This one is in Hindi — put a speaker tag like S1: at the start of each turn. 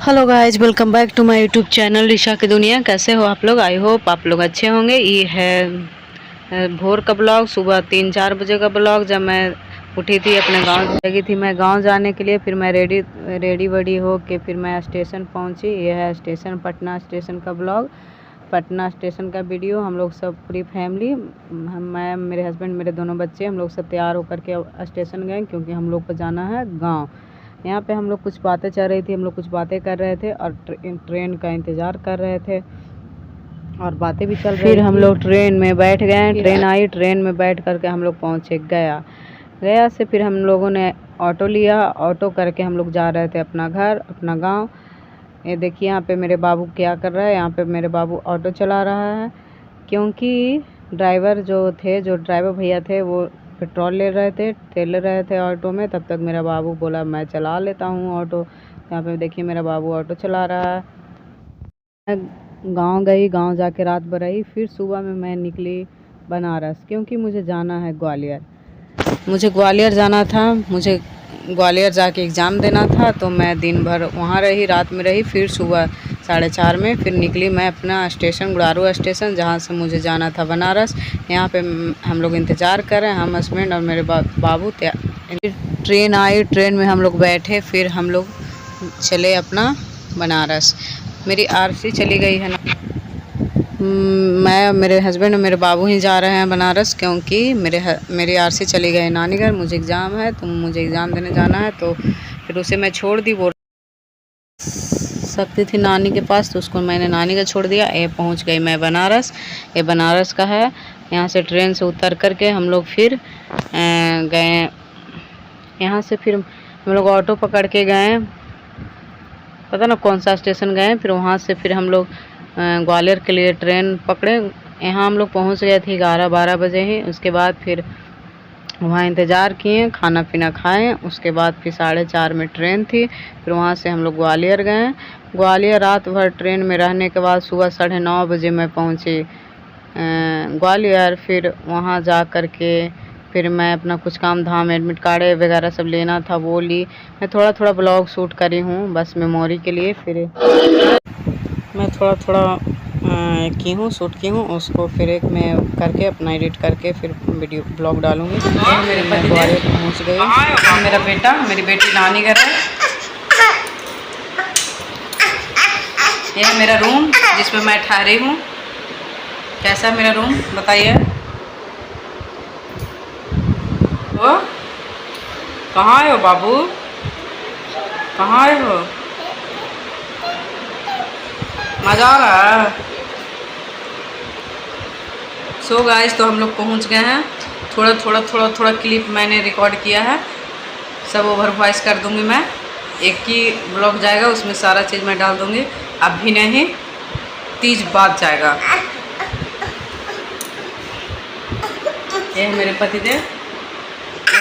S1: Hello guys, welcome back to my YouTube channel Risha की दुनिया। कैसे हो आप लोग? आई होप आप लोग अच्छे होंगे। ये है भोर का ब्लॉग, सुबह 3-4 बजे का ब्लॉग। जब मैं उठी थी, अपने गांव लगी थी मैं गांव जाने के लिए। फिर मैं रेडी वडी हो के फिर मैं स्टेशन पहुंची। ये है स्टेशन, पटना स्टेशन का ब्लॉग, पटना स्टेशन का वीडियो। हम लोग सब पूरी फैमिली, मैं, मेरे हस्बैंड, मेरे दोनों बच्चे, हम लोग सब तैयार होकर के स्टेशन गए क्योंकि हम लोग को जाना है गाँव। यहाँ पे हम लोग कुछ बातें चल रही थी, हम लोग कुछ बातें कर रहे थे और ट्रेन का इंतज़ार कर रहे थे और बातें भी चल रही थी। फिर हम लोग ट्रेन में बैठ गए, ट्रेन आई, ट्रेन में बैठ करके हम लोग पहुँचे गया से। फिर हम लोगों ने ऑटो लिया, ऑटो करके हम लोग जा रहे थे अपना घर, अपना गांव। ये देखिए यहाँ पे मेरे बाबू क्या कर रहा है। यहाँ पे मेरे बाबू ऑटो चला रहा है क्योंकि ड्राइवर भैया थे वो पेट्रोल ले रहे थे, तेल ले रहे थे ऑटो में। तब तक मेरा बाबू बोला मैं चला लेता हूँ ऑटो। यहाँ पे देखिए मेरा बाबू ऑटो चला रहा है। मैं गांव गई, गांव जाके रात भर रही। फिर सुबह में मैं निकली बनारस क्योंकि मुझे जाना है ग्वालियर। मुझे ग्वालियर जाना था, मुझे ग्वालियर जाके एग्ज़ाम देना था। तो मैं दिन भर वहाँ रही, रात में रही। फिर सुबह 4:30 में फिर निकली मैं अपना स्टेशन, गुड़ारू स्टेशन, जहाँ से मुझे जाना था बनारस। यहाँ पे हम लोग इंतज़ार कर रहे हैं, हम हस्बैंड और मेरे बाबू। ट्रेन आई, ट्रेन में हम लोग बैठे, फिर हम लोग चले अपना बनारस। मेरी आरसी चली गई है ना, मैं, मेरे हस्बैंड और मेरे बाबू ही जा रहे हैं बनारस क्योंकि मेरी आरसी चली गई नानी घर। मुझे एग्ज़ाम है तो मुझे एग्ज़ाम देने जाना है। तो फिर उसे मैं छोड़ दी, वो सकती थी नानी के पास, तो उसको मैंने नानी का छोड़ दिया। ये पहुंच गई मैं बनारस। ये बनारस का है। यहाँ से ट्रेन से उतर करके हम लोग फिर गए। यहाँ से फिर हम लोग ऑटो पकड़ के गए, पता ना कौन सा स्टेशन गए। फिर वहाँ से फिर हम लोग ग्वालियर के लिए ट्रेन पकड़े। यहाँ हम लोग पहुँच गए थे 11-12 बजे ही। उसके बाद फिर वहाँ इंतज़ार किए, खाना पीना खाएं। उसके बाद फिर 4:30 में ट्रेन थी। फिर वहाँ से हम लोग ग्वालियर गए। ग्वालियर रात भर ट्रेन में रहने के बाद सुबह 9:30 बजे मैं पहुँची ग्वालियर। फिर वहाँ जा कर के फिर मैं अपना कुछ काम धाम, एडमिट कार्ड वगैरह सब लेना था, वो ली। मैं थोड़ा थोड़ा ब्लॉग शूट करी हूँ बस मेमोरी के लिए। फिर मैं थोड़ा थोड़ा की हूँ, शूट की हूँ, उसको फिर एक मैं करके अपना एडिट करके फिर वीडियो ब्लॉग डालूँगी। मैं ग्वालियर पहुँच गई। मेरा बेटा, मेरी बेटी नानी घर है। यह है मेरा रूम जिसमें मैं ठहरी हूँ। कैसा है मेरा रूम बताइए। ओ, कहाँ आए हो बाबू, कहाँ आए हो? मज़ा आ रहा है? सो गाइस, तो हम लोग पहुंच गए हैं। थोड़ा क्लिप मैंने रिकॉर्ड किया है, सब ओवर वॉइस कर दूंगी मैं। एक ही ब्लॉग जाएगा, उसमें सारा चीज़ मैं डाल दूंगी। अभी नहीं, 30 बाद जाएगा। ये है मेरे पतिदेव,